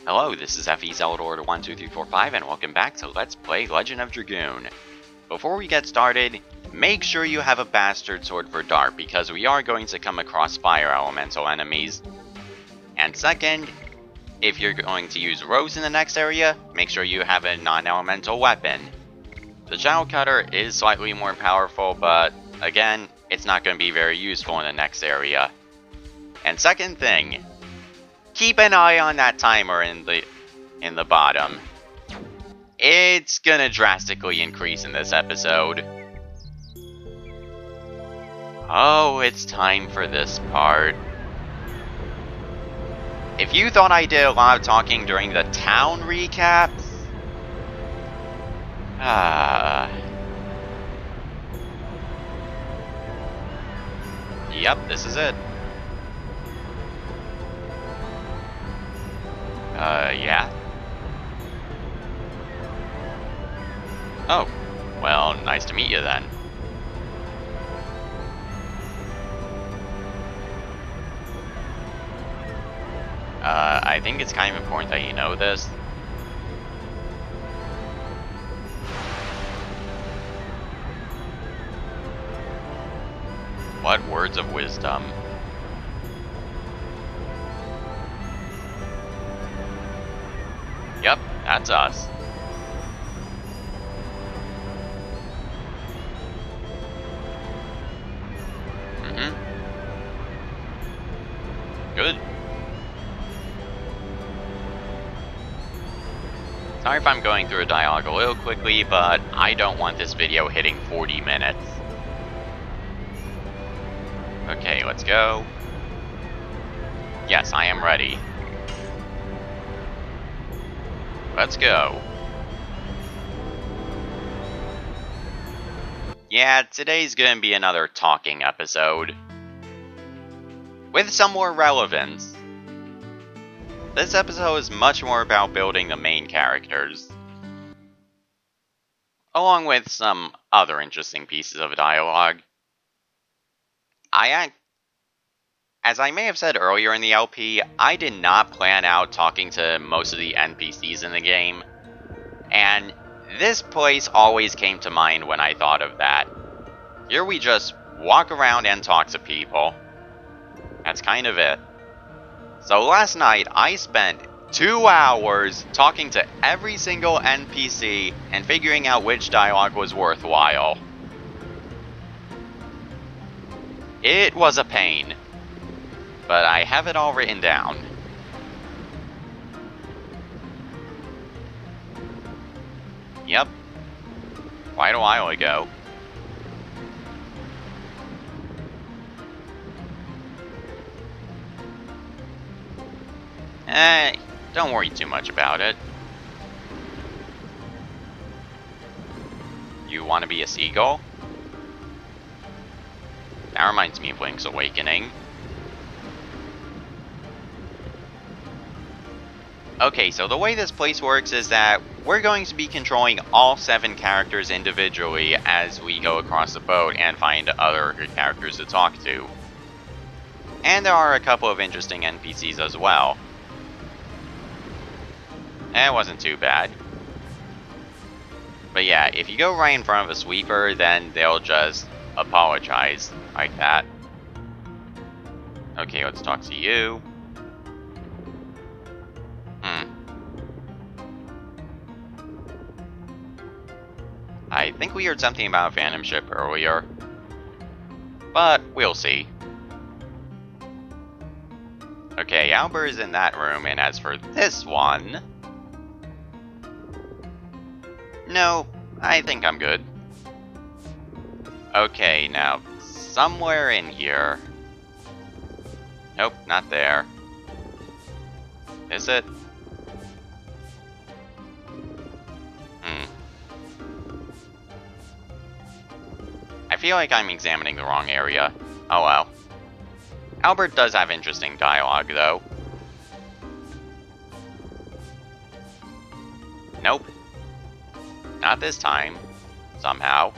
Hello, this is FE Zeldor12345 and welcome back to Let's Play Legend of Dragoon. Before we get started, make sure you have a bastard sword for dart because we are going to come across fire elemental enemies. And second, if you're going to use Rose in the next area, make sure you have a non-elemental weapon. The Shadow Cutter is slightly more powerful, but again, it's not going to be very useful in the next area. And second thing, keep an eye on that timer in the bottom. It's gonna drastically increase in this episode. Oh, it's time for this part. If you thought I did a lot of talking during the town recaps, yep, this is it. Yeah. Oh, well, nice to meet you then. I think it's kind of important that you know this. What words of wisdom? Yep, that's us. Good. Sorry if I'm going through a dialogue a little quickly, but I don't want this video hitting 40 minutes. Okay, let's go. Yes, I am ready. Let's go. Yeah, today's gonna be another talking episode. With some more relevance. This episode is much more about building the main characters. Along with some other interesting pieces of dialogue. As I may have said earlier in the LP, I did not plan out talking to most of the NPCs in the game, and this place always came to mind when I thought of that. Here we just walk around and talk to people. That's kind of it. So last night, I spent 2 hours talking to every single NPC and figuring out which dialogue was worthwhile. It was a pain. But I have it all written down. Yep. Quite a while ago. Don't worry too much about it. You want to be a seagull? That reminds me of Link's Awakening. Okay, so the way this place works is that we're going to be controlling all 7 characters individually as we go across the boat and find other characters to talk to. And there are a couple of interesting NPCs as well. It wasn't too bad. But yeah, if you go right in front of a sweeper, then they'll just apologize like that. Okay, let's talk to you. I think we heard something about a phantom ship earlier. But we'll see. Okay, Albert is in that room, and as for this one... No, I think I'm good. Okay, now, somewhere in here... Nope, not there. Is it? I feel like I'm examining the wrong area. Oh well. Albert does have interesting dialogue, though. Nope. Not this time. Somehow.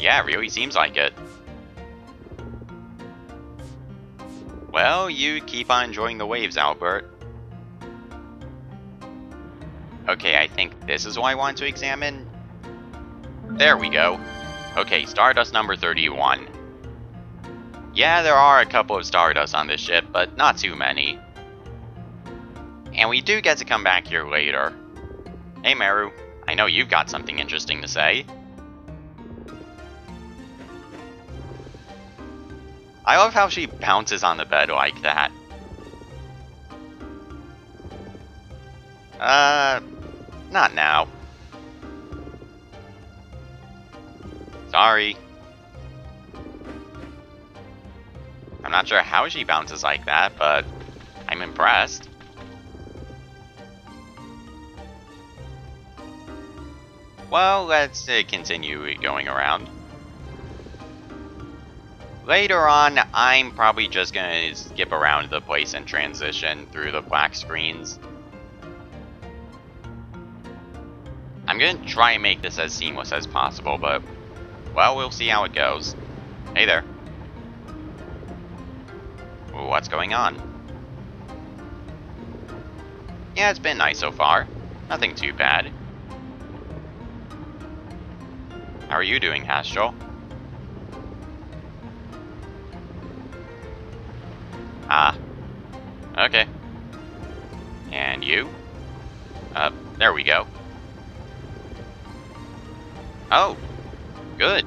Yeah, it really seems like it. Well, you keep on enjoying the waves, Albert. Okay, I think this is what I want to examine. There we go. Okay, Stardust number 31. Yeah, there are a couple of Stardust on this ship, but not too many. And we do get to come back here later. Hey Meru, I know you've got something interesting to say. I love how she bounces on the bed like that. Not now. Sorry. I'm not sure how she bounces like that, but I'm impressed. Well, let's continue going around. Later on, I'm probably just gonna skip around the place and transition through the black screens. I'm gonna try and make this as seamless as possible, but, well, we'll see how it goes. Hey there. What's going on? Yeah, it's been nice so far. Nothing too bad. How are you doing, Astral? Ah. Okay. And you? There we go. Oh. Good.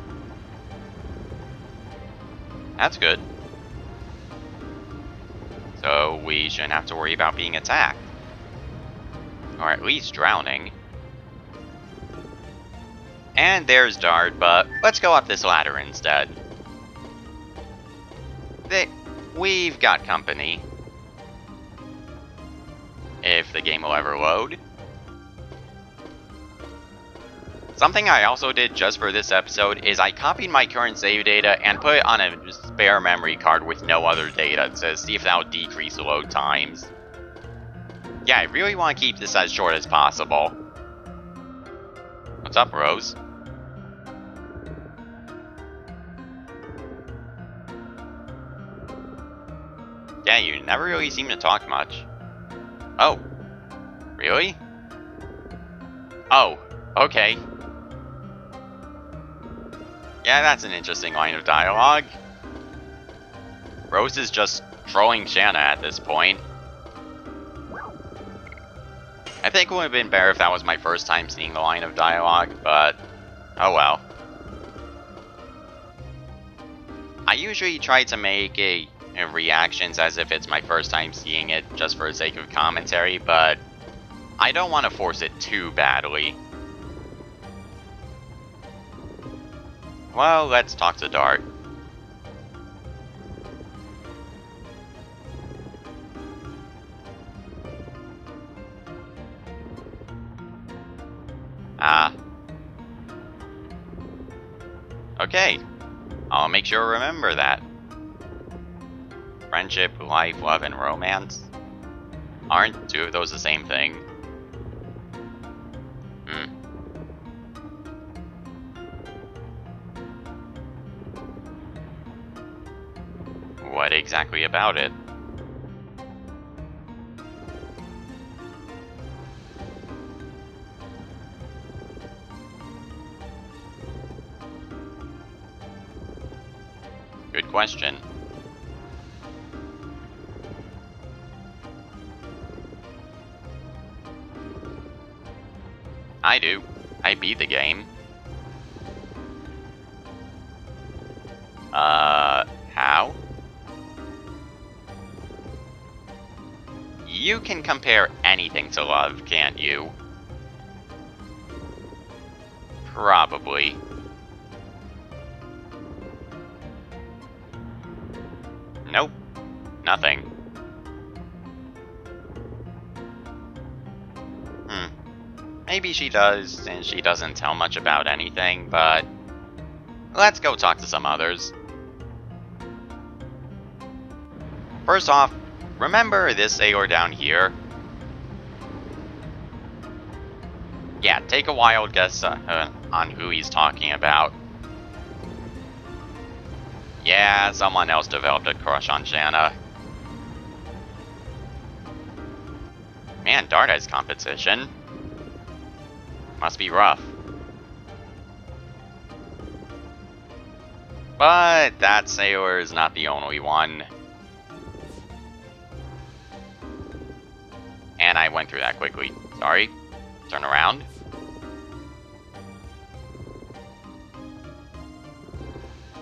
That's good. So we shouldn't have to worry about being attacked. Or at least drowning. And there's Dart, but let's go up this ladder instead. We've got company. If the game will ever load. Something I also did just for this episode is I copied my current save data and put it on a spare memory card with no other data to see if that would decrease the load times. Yeah, I really want to keep this as short as possible. What's up, Rose? Yeah, you never really seem to talk much. Oh. Really? Oh, okay. Yeah, that's an interesting line of dialogue. Rose is just trolling Shanna at this point. I think it would have been better if that was my first time seeing the line of dialogue, but oh well. I usually try to make reactions as if it's my first time seeing it just for the sake of commentary, but I don't want to force it too badly. Well, let's talk to Dart. Ah. Okay. I'll make sure to remember that. Friendship, life, love, and romance? Aren't two of those the same thing? What exactly about it? Good question. I do. I beat the game. How? You can compare anything to love, can't you? Probably. Nope. Nothing. Maybe she does, and she doesn't tell much about anything, but let's go talk to some others. First off, remember this sailor down here? Yeah, take a wild guess on who he's talking about. Yeah, someone else developed a crush on Shanna. Man, Dart has competition. Must be rough. But that sailor is not the only one. And I went through that quickly. Sorry. Turn around.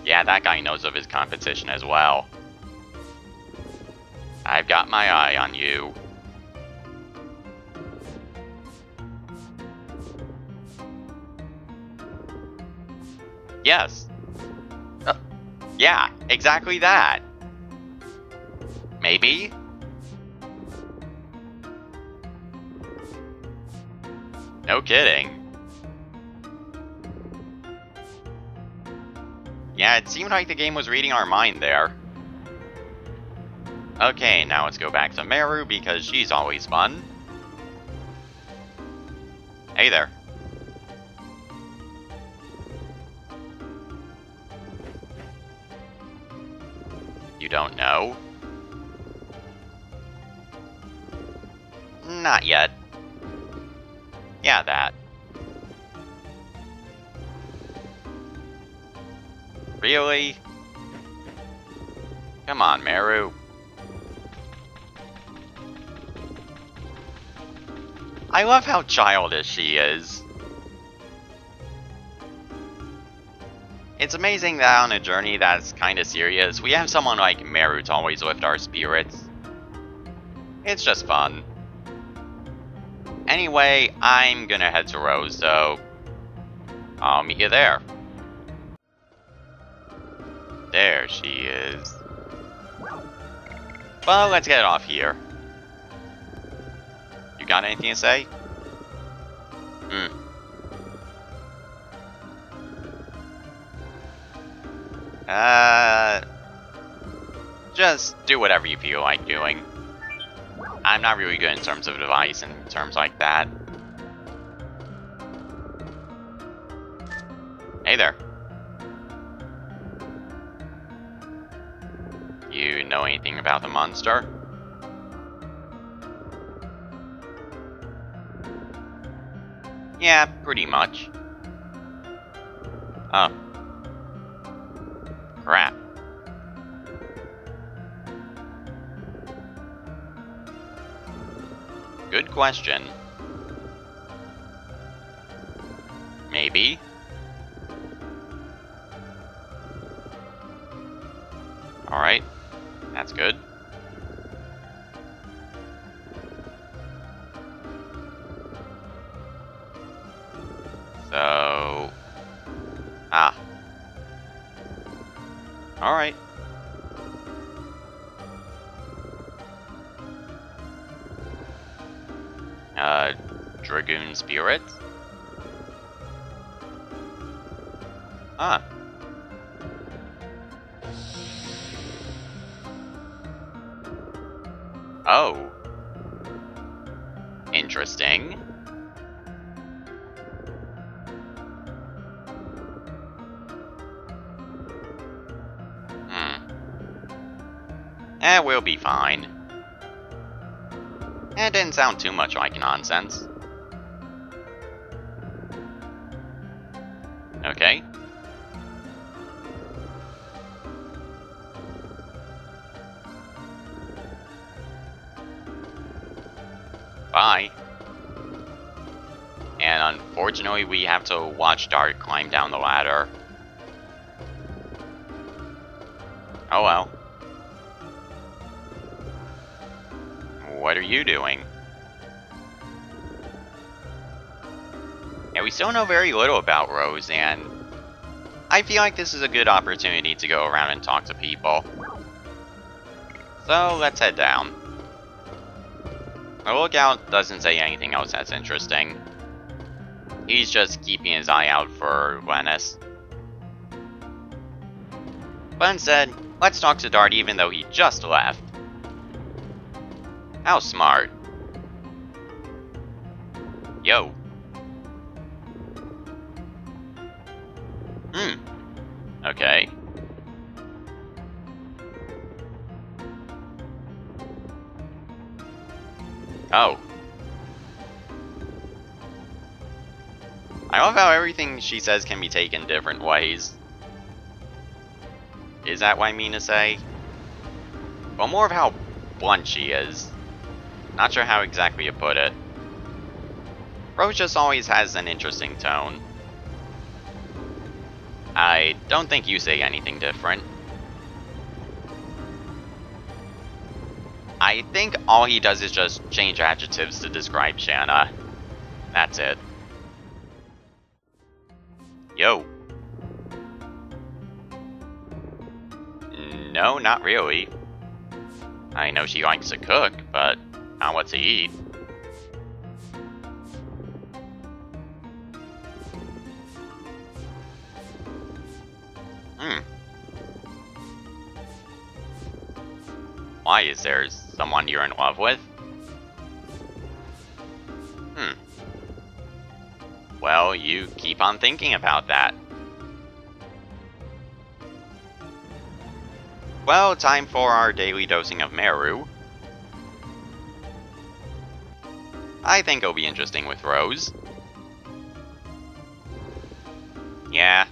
Yeah, that guy knows of his competition as well. I've got my eye on you. Yes. Yeah, exactly that. Maybe? No kidding. Yeah, it seemed like the game was reading our mind there. Okay, now let's go back to Meru because she's always fun. Hey there. You don't know? Not yet. Yeah, that. Really? Come on, Meru. I love how childish she is. It's amazing that on a journey that's kinda serious, we have someone like Meru to always lift our spirits. It's just fun. Anyway, I'm gonna head to Rose, so I'll meet you there. There she is. Well, let's get off here. You got anything to say? Just do whatever you feel like doing. I'm not really good in terms of advice and terms like that. Hey there. You know anything about the monster? Yeah, pretty much. Oh. Crap. Good question. Maybe. Alright. That's good. So... Ah. Alright. Dragoon spirit? Ah. Oh. Interesting. We'll be fine. It didn't sound too much like nonsense. Okay. Bye. And unfortunately, we have to watch Dart climb down the ladder. Oh well. What are you doing? Yeah, we still know very little about Rose, and I feel like this is a good opportunity to go around and talk to people. So, let's head down. The lookout doesn't say anything else that's interesting. He's just keeping his eye out for Lennis. But instead, let's talk to Dart even though he just left. How smart. Yo. Okay. Oh. I love how everything she says can be taken different ways. Is that what I mean to say? Well, more of how blunt she is. Not sure how exactly to put it. Rose just always has an interesting tone. I don't think you say anything different. I think all he does is just change adjectives to describe Shanna. That's it. Yo. No, not really. I know she likes to cook, but not what to eat. Why, is there someone you're in love with? Well, you keep on thinking about that. Well, time for our daily dosing of Meru. I think it'll be interesting with Rose. Yeah.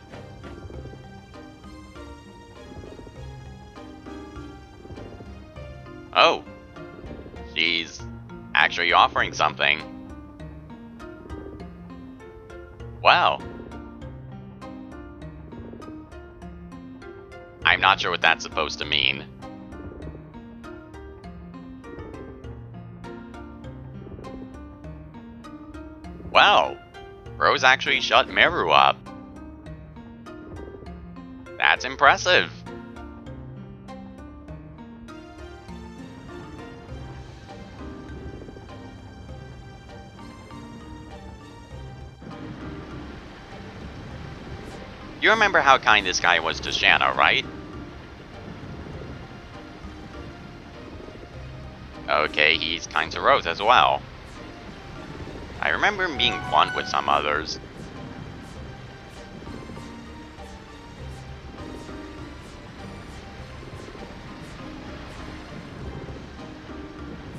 Oh. She's actually offering something. Wow. I'm not sure what that's supposed to mean. Wow. Rose actually shut Meru up. That's impressive. You remember how kind this guy was to Shanna, right? Okay, he's kind to Rose as well. I remember him being blunt with some others.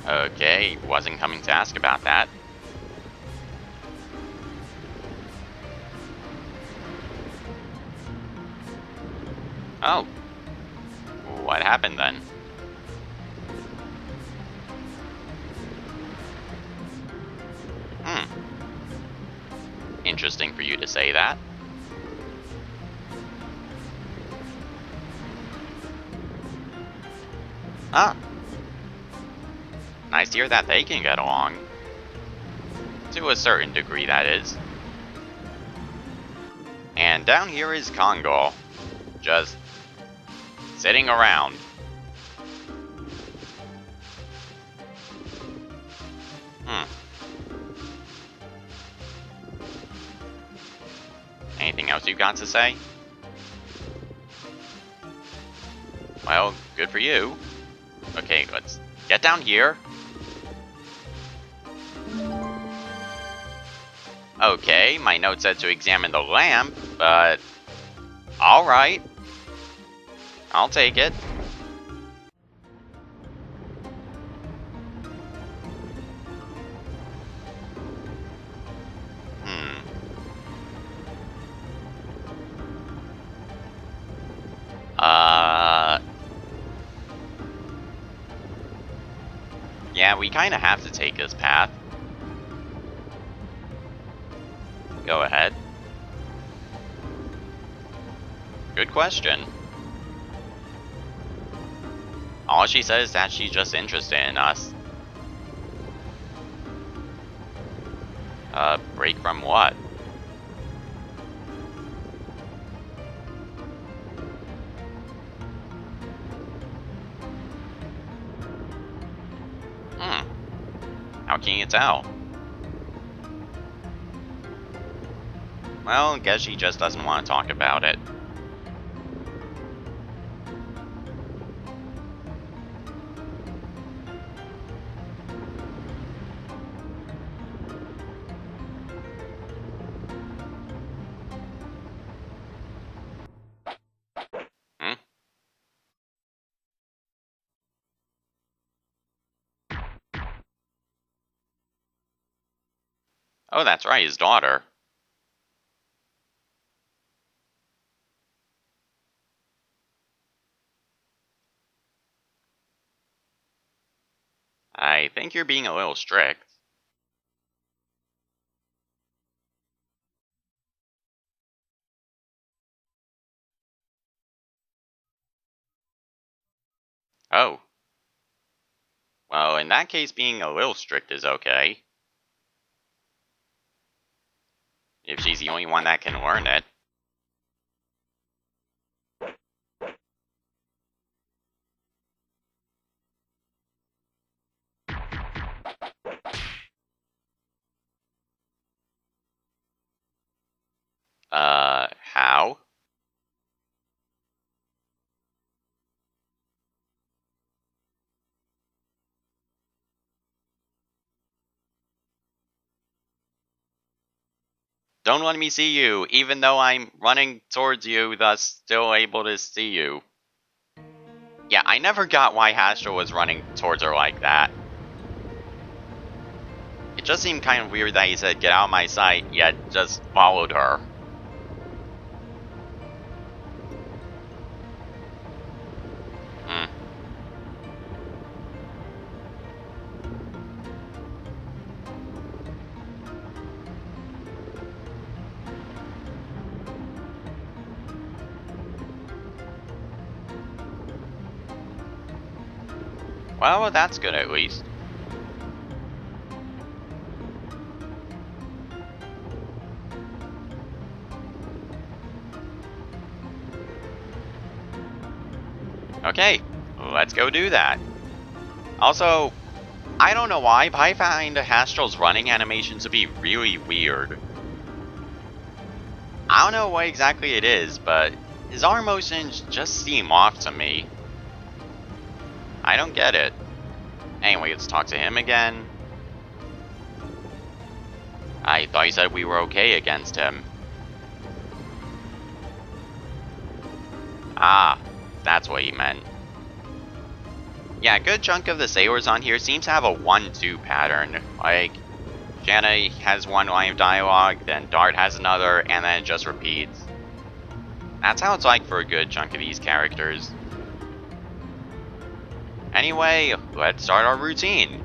Okay, wasn't coming to ask about that. Oh. What happened then? Interesting for you to say that. Ah. Nice to hear that they can get along. To a certain degree, that is. And down here is Kongol. Just sitting around. Anything else you've got to say? Well, good for you. Okay, let's get down here. Okay, my note said to examine the lamp, but... alright. I'll take it. Yeah, we kind of have to take this path. Go ahead. Good question. All she says is that she's just interested in us. Break from what? How can you tell? Well, guess she just doesn't want to talk about it. Oh, that's right, his daughter. I think you're being a little strict. Oh. Well, in that case, being a little strict is okay. If she's the only one that can learn it. How? Don't let me see you, even though I'm running towards you, thus still able to see you. Yeah, I never got why Hastro was running towards her like that. It just seemed kind of weird that he said, "Get out of my sight," yet just followed her. Hmm. Well, that's good at least. Okay, let's go do that. Also, I don't know why, but I find Hastro's running animation to be really weird. I don't know what exactly it is, but his arm motions just seem off to me. I don't get it. Anyway, let's talk to him again. I thought you said we were okay against him. Ah, that's what he meant. Yeah, a good chunk of the sailors on here seems to have a 1-2 pattern. Like, Shanna has one line of dialogue, then Dart has another, and then it just repeats. That's how it's like for a good chunk of these characters. Anyway, let's start our routine.